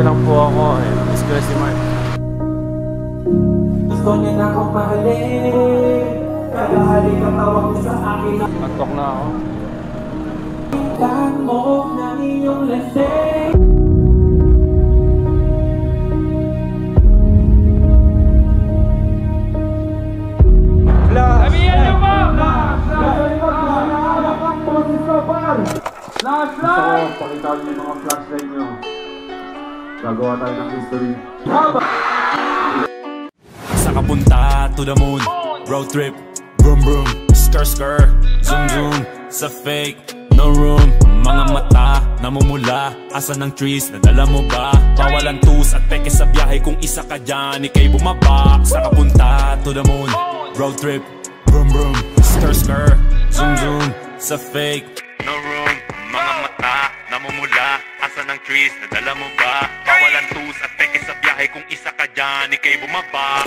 nyo lang po ako. Miss ko si Mark. Gusto niya na akong mahalin, kaya halika tawag mo sa akin. Antok na ako. Ikan mo ng iyong lasing. Sabihan nyo po! Flashlight! Pakitaan nyo yung mga flashlight nyo. Gagawa tayo ng history. Sa kapunta to the moon, road trip, vroom vroom, skr skr, zoom zoom, sa fake, no room. Mga mata, namumula, asa ng trees, nadala mo ba? Bawalan tus at peke sa biyahe kung isa ka dyan, ikay bumaba. Sa kapunta to the moon, road trip, vroom vroom, skr skr, zoom zoom, sa fake, no room. Mga mata, namumula, asa ng trees, nadala mo ba? Bawalan tus at peke sa biyahe kung isa ka dyan, ikay bumaba.